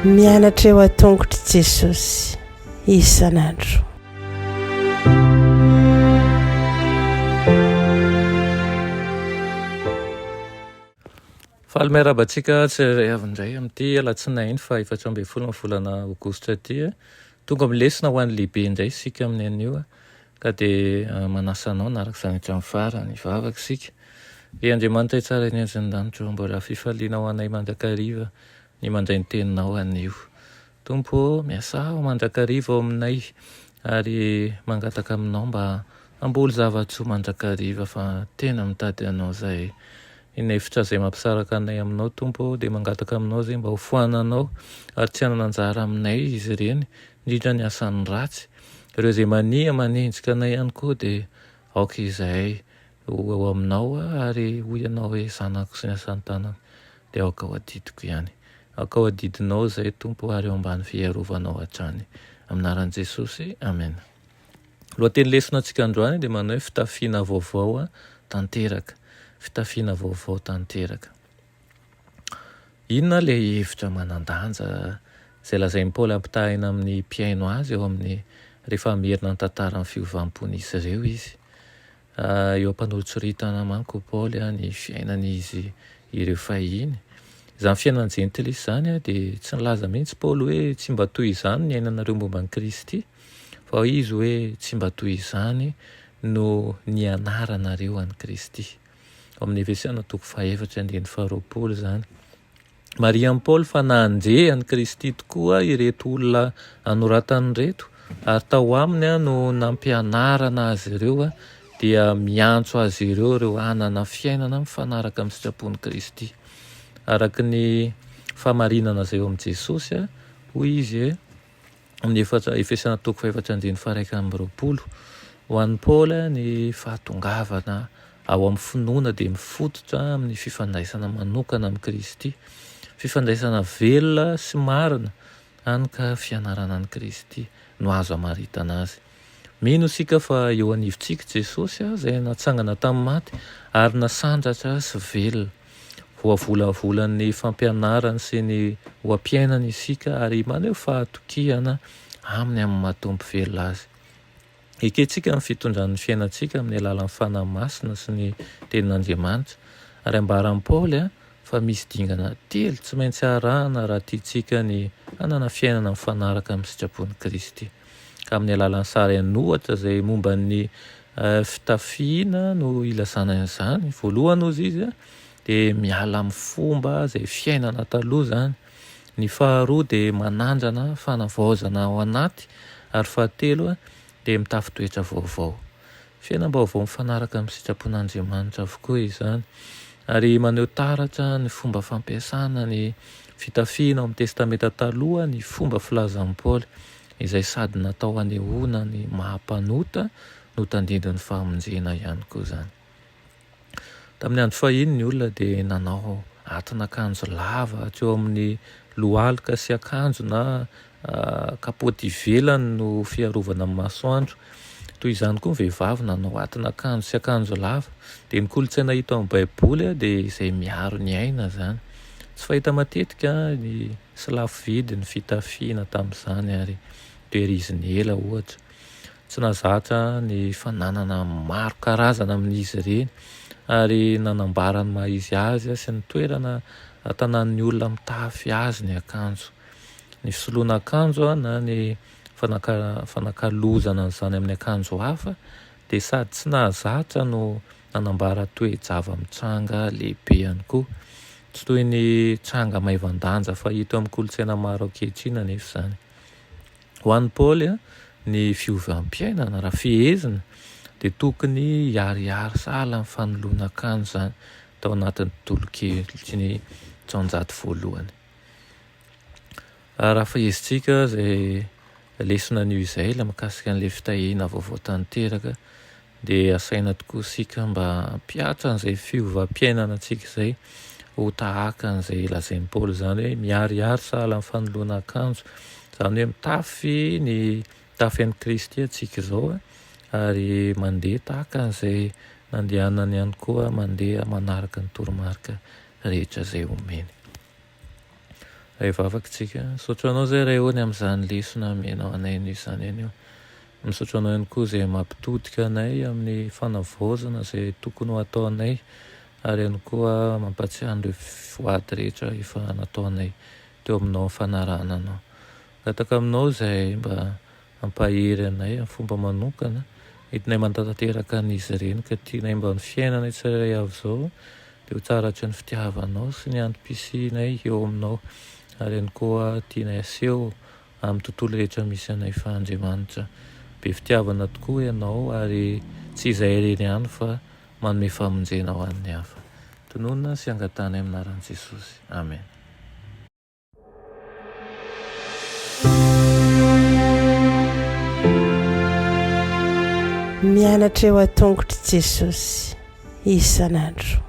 Mianatra eo a-tongotry Jesosy isan'andro. Faly miarabantsika tsirairay avy-indray amin'ity alatsinainy fa 14 volana aogositra ty tonga amin'ny lesona ho an'ny lehibe indray sika amin'ny anio ka dia manasanao naraka izany hatramin'ny farany vavaka sika. Dia Andriamanitra tsara eny anjin-danitra mbola fifaliana ho anay mandrakariva ny mandray ny teninao anio. Tompo miasa ao mandrakariva ao aminay ary mangataka aminao mba amboly zava-tsoa mandrakariva fa tena mitady anao zay. Inefitra izay mampisaraka anay aminao Tompo dia mangataka aminao zay mba ho foananao ary tsy hanana anjara aminay izy ireny, indrindra ny asan'ny ratsy. Ireo izay manenjika anay ihany koa dia aoka izay ho aminao ary ho ianao hoe zanako sy ny asan'ny tanana dia aoka ho adidiko ihany. Aoka ho adidinao zay Tompo ary eo ambany fiarovanao hatrany. Aminaran'i Jesosy, amen. Lohateny lesona antsika androany dia manao hoe fitafiana vaovao tanteraka. Fitafiana vaovao tanteraka. Inona ilay hevitra manan-danja izay lazain'i Paoly ampitahina amin'ny mpiaino azy eo amin'ny rehefa merina ny tantaran'ny fiovampony-izy ireo izy. Eo am-panolotsoritana manko Paoly ny fiainan'izy ireo fahiny. Izany fiainana jentilisa izany dia tsy nilaza mihitsy Paoly hoe tsy mba toy izany ny ainanareo momba ny Kristy, fa izy hoe tsy mba toy izany no nianaranareo an'i Kristy. Amin'ny Efesiana 4:4 zany. Marian'i Paoly fa nanjea an'i Kristy tokoa ireto olona anoratany reto ary tao aminy no nampianarana azy ireo dia miantso azy ireo hanana fiainana mifanaraka amin'ny sitrapon'i Kristy. Araka ny famarinana izay eo amin'i Jesosy hoy izy amin'ny Efesiana 4:1-2. Ho an'i Paoly ny fahatongavana ao amin'ny finoana dia mifototra amin'ny fifandraisana manokana amin'ny Kristy, fifandraisana velona sy marina hany ka fianarana an'i Kristy no azo amaritana azy. Mino isika fa eo anivontsika Jesosy izay natsangana tamin'ny maty ary nasandratra sy velona. Voavolavolany fampianarany sy ny hoampiainany isika ary maneho fahatokiana aminy amin'ny mahatompo velona azy. Eketsika ny fitondran'ny fiainantsika amin'ny alalan'ny fanahy masina sy ny tenin'Andriamanitra ary ambaran'i Paoly fa misy dingana telo tsy maintsy arahana raha tiantsika ny hanana fiainana mifanaraka amin'ny sitrapon'i Kristy. Ka amin'ny alalan'ny sary anohatra izay momba ny fitafiana no ilazana izany. Voalohany ozy izy dia miala amin'ny fomba izay fiainana taloha zany. Ny faharoa dia manandrana fanavaozana ao anaty ary fahatelo dia mitafy toetra vaovao. Fiainam-baovao mifanaraka amin'ny sitrapon'Andriamanitra avokoa izany. Ary maneho taratra ny fomba fampiasana ny fitafiana ao amin'ny testamenta taloha ny fomba filazan'i Paoly izay sady natao hanehoana ny mahampanota no tandindry ny fahamonjena ihany koa zany. Tamin'ny andro fahiny ny olona dia nanao atin'akanjo lava hatreo amin'ny lohalika sy akanjo na kapoty ivelany no fiarovana amin'ny masoandro. Toy izany koa ny vehivavy nanao atin'akanjo sy akanjo lava. Dia ny kolontsaina hita amin'ny Baiboly dia izay miaro ny aina zany. Tsy fahita matetika ny sy lafo vidy ny fitafiana tamin'izany ary tehiriziny ela ohatra. Tsy nazatra ny fananana maro karazana amin'izy ireny ary nanambarany maha izy azy sy ny toerana tanan'ny olona mitafy azy ny akanjo. Ny fisoloana akanjo na ny fanakalozana izany amin'ny akanjo hafa dia sady tsy nahazatra no nanambara toe-java mitranga lehibe ihany koa. Tsy toy ny tranga maivan-danja fahita amin'ny kolontsaina maro ankehitriny anefa izany. Ho an'i Paoly ny fiovam-piainana raha fihezina dia tokony hiarihary sahala amin'ny fanoloana akanjo zany tao anatin'ny tolokevitry ny 300 voalohany. Raha fahezitsika izay lesona anio izay ilay mikasika an'ilay fitahiana vaovao tanteraka dia asaina tokoa isika mba hampiatra an'izay fiovam-piainana antsika izay ho tahaka an'izay lazain'i Paoly zany hoe miharihary sahala amin'ny fanoloana akanjo. Izany hoe mitafy ny tafy an'i Kristy antsika izao ary mandeha tahaka an'izay nandehanany ihany koa mandeha manaraka ny toromarika rehetra zay omeny. Rehefa afaka tsika, misaotra anao zay ray hony amin'izany lesona menao anay ny izany eny eo. Misaotra anao ihany koa zay mampitodika anay amin'ny fanavaozana zay tokony ho atao anay, ary ihany koa mampatsiahy ireo voady rehetra efa natao anay teo aminao fanarahana anao. Gataka aminao zay mba ampahery anay amin'ny fomba manokana, entinay mantanteraka an'izy ireny ka tianay mba ny fiainanay tsirairay avy zao dia ho tsaratry ny fitiavanao sy ny antom-pisinay eo aminao, ary ihany koa tianay aseho amin'ny tontolo rehetra misy anay fa Andriamanitra. Be fitiavana tokoa ianao ary tsy izay ireny ihany fa manome famonjena ho an'ny hafa. Tononona sy angatana amin'ny anaran'i Jesosy. Amen. Mianatra eo an-tongotry Jesosy isan'andro.